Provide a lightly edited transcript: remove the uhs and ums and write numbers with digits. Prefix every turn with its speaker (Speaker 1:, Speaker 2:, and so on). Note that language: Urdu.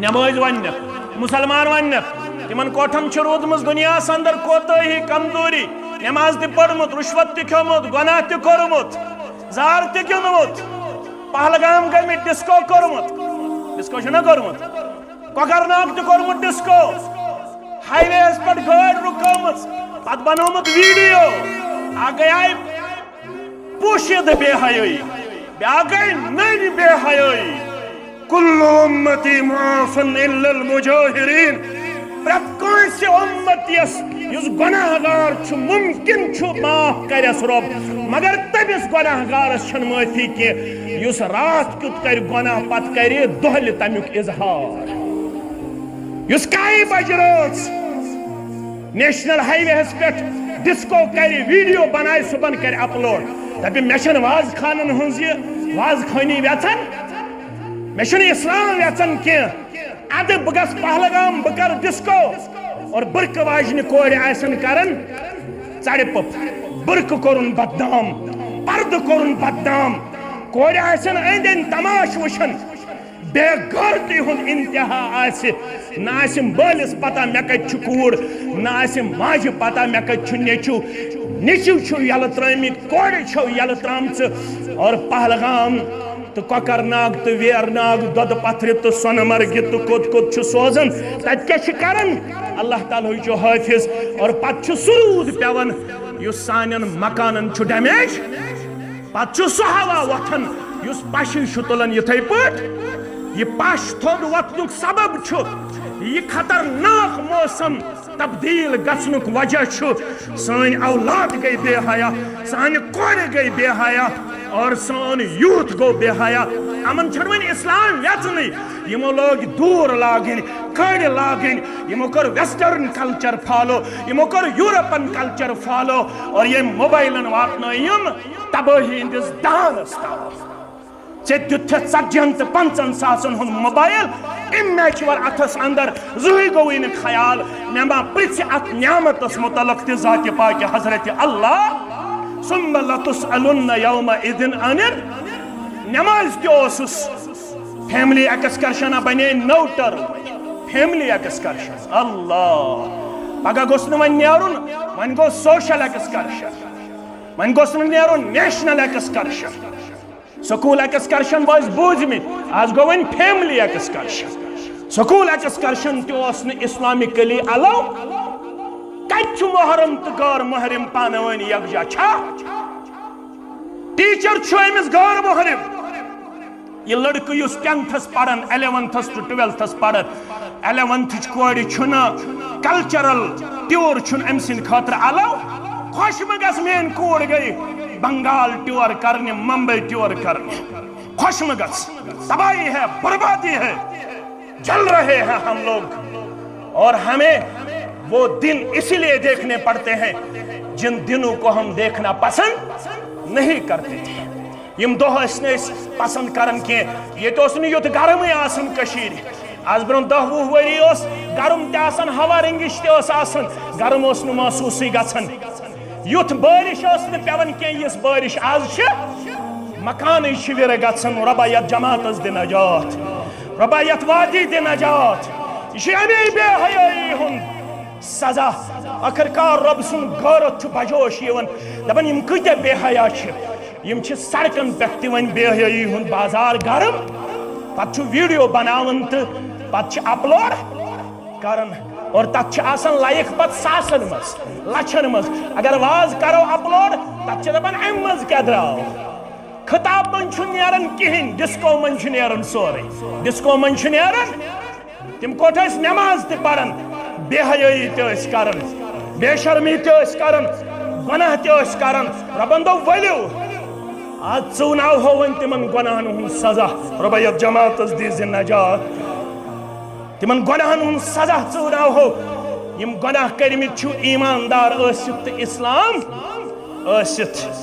Speaker 1: نماز ون مسلمان ون تمن کوٹھن رودمز دنیا اندر کوتاہی کمزوری نماز تہ پڑمت رشوت تہ کھیومت گناہ تہ کورمت زار تہ گندمت پہلگام گٔمٕتۍ ڈسکو کورمت ڈسکو چھُنہ کورمت کۄکرناگ تہ کورمت ڈسکو ہائی ویز پہ گاڑ رکٲومٕژ پتہٕ بنومُت ویڈیو اکھ گٔیے پوشید بے حیٲیی بیٛاکھ گٔے نٔنۍ بے حیٲیی کُلُّ اُمتی معافن الا المجاہرین پرٛٮ۪تھ کٲنٛسہِ اُمتیس یُس گۄناہ گار چھُ مُمکِن چھُ معاف کرٮ۪س رۄب مگر تٔمِس گۄناہ گارس چھنہٕ معٲفی کینٛہہ یُس راتھ کیُتھ کرِ گۄناہ پتہٕ کرِ دۄہلہِ تمیُک اظہار یُس کاہہِ بجہِ رٲژ نیشنل ہائی ویس پہ ڈسکو کر ویڈیو بنائے صبح کر اپلوڈ دپہ مے چھنہٕ واز خانن ہنز یہ واز خانی ویژن مے چھنہٕ اسلام ویژن کینٛہہ ادٕ بہٕ گژھٕ پہلگام بہٕ کرٕ ڈسکو اور برقعہٕ واجنہِ کورِ آسن کرن ژرِ پوٚپ برقعہٕ کوٚرُن بدنام پردٕ کوٚرُن بدنام کورِ آسن أنٛدۍ أنٛدۍ تماش وٕچھان بے غٲرتی ہُنٛد انتہا آسہِ نہ آسہِ مٲلِس پتہ مےٚ کتہِ چھُ کوٗر نہ آسہِ ماجہِ پتہ مےٚ کتہِ چھُ نیٚچوٗ نیٚچِو چھِو یلہٕ ترٛٲمٕتۍ کورِ چھَو یلہٕ ترٛامژٕ اور پہلگام تہٕ کۄکرناگ تہٕ ویرناگ دۄدٕ پتھرِ تہٕ سۄنہٕ مرگہِ تہٕ کوٚت کوٚت چھُ سوزان تتہِ کیٛاہ چھِ کران اللہ تعالیٰ ہٕے چھُ حٲفِظ اور پتہٕ چھُ سُہ روٗد پیٚوان یُس سانٮ۪ن مکانن چھُ ڈیمیج پتہٕ چھُ سُہ ہوا وۄتھان یُس پشہِ چھُ تُلان یِتھے پٲٹھۍ یہ پش تھوٚد وۄتھنُک سبب چھُ یہ خطرناک موسم تبدیل گژھنُک وجہ چھُ سٲنۍ اولاد گٔے بے حیا سانہِ کورِ گٔے بے حیا اور سون یوٗتھ گوٚو بے حیا یِمن چھنہٕ وۄنۍ اسلام ویژنٕے یِمو لٲگۍ دوٗر لاگٕنۍ کٔرۍ لاگٕنۍ یِمو کوٚر ویسٹٲرن کلچر فالو یِمو کوٚر یوٗرپن کلچر فالو اور ییٚمۍ موبایلن واتنٲے یِم تبٲہی ہٕنٛدِس دانس تام ژےٚ دیُتتھ 40 تہٕ 50 ساسن ہُنٛد موبایل اِمیچور اتھس اندر زٕہٕے گوٚوٕے نہٕ خیال مےٚ ما پرژھِ اتھ نعمتس متعلق تہِ ذاتِ پاکہِ حضرت اللہ ثم لتسألن یومئذ عن نماز تہِ اوسُس فیملی ایکسکرشن بنے نٔو ٹٔرٕم فیملی ایکسکرشن اللہ پگاہ گوٚژھ نہٕ وۄنۍ نیرُن وۄنۍ گوٚو سوشل ایکسکرشن وۄنۍ گوٚژھ نہٕ نیرُن نیشنل ایکسکرشن سکول ایکسکرشن ٲسۍ بوٗزمٕتۍ آز گوٚو وۄنۍ فیملی ایکسکرشن سکول ایکسکرشن تہِ اوس نہٕ اسلامکلی الاو کتہِ چھُ محرم تہٕ غٲر محرم پانہٕ ؤنۍ یکجا چھا ٹیچر چھُ أمِس غٲر محرم یہ لڑکہٕ یُس 10تھس پران 11تھس ٹُو 12تھس پران 11تھٕچ کورِ چھُنہٕ کلچرل ٹیوٗر چھُنہٕ أمۍ سٕنٛدِ خٲطرٕ الاو خۄش مہ گژھ میٲنۍ کوٗر گٔے بنگال ٹیور کرنے ممبئی ٹیور کرنے خوش مہ گژھ تباہی ہے بربادی ہے جل رہے ہیں ہم لوگ اور ہمیں وہ دن اسی لیے دیکھنے پڑتے ہیں جن دنوں کو ہم دیکھنا پسند نہیں کرتے تھے یم دۄہ ٲسۍ نہٕ أسۍ پسند کران کینٛہہ ییٚتہِ اوس نہٕ یُتھ گرمٕے آسان کٔشیٖرِ آز برٛونٛہہ 10-20 ؤری اوس گرم تہِ آسان ہوا رنگش تہِ ٲس آسان گرم اوس نہٕ محسوٗسٕے گژھان یُتھ بٲرِش ٲس نہٕ پیٚوان کینٛہہ یِژھ بٲرِش آز چھِ مکانٕے چھِ وِرٕ گژھان رۄبا یتھ جماعتس دِ نجات رۄبا یتھ وادی دِ نجات یہِ چھُ اَمے بے حیٲیی ہُنٛد سزا آخر کار رۄب سُنٛد غٲرت چھُ بجوش یِوان دپان یِم کۭتیاہ بے حیا چھِ یِم چھِ سڑکن پٮ۪ٹھ تہِ وۄنۍ بے حیٲیی ہُنٛد بازار گرم پتہٕ چھُ ویڈیو بناوان تہٕ پتہٕ چھِ اپلوڈ کران اور تتھ چھِ آسان لایک پتہٕ ساسن منٛز لچھن منٛز اگر واز کرو اپلوڈ تتھ چھِ دپان امہِ منٛز کیٛاہ درٛاو خطاب منٛز چھُنہٕ نیران کِہیٖنۍ ڈسکو منٛز چھُ نیران سورُے ڈسکو منٛز چھُ نیران تِم کوٚت ٲسۍ نٮ۪ماز تہِ پران بے حیٲیی تہِ ٲسۍ کران بے شرمی تہِ ٲسۍ کران گۄناہ تہِ ٲسۍ کران رۄبن دوٚپ ؤلِو آز ژٕوناوہو وۄنۍ تِمن گۄناہن ہُنٛد سزا رۄبا یتھ جماعتس دِزِ نجات تِمن گۄناہن ہُنٛد سزا ژٕوناوہو یم گۄناہ کٔرمٕتۍ چھِو ایٖماندار ٲسِتھ تہٕ اسلام ٲسِتھ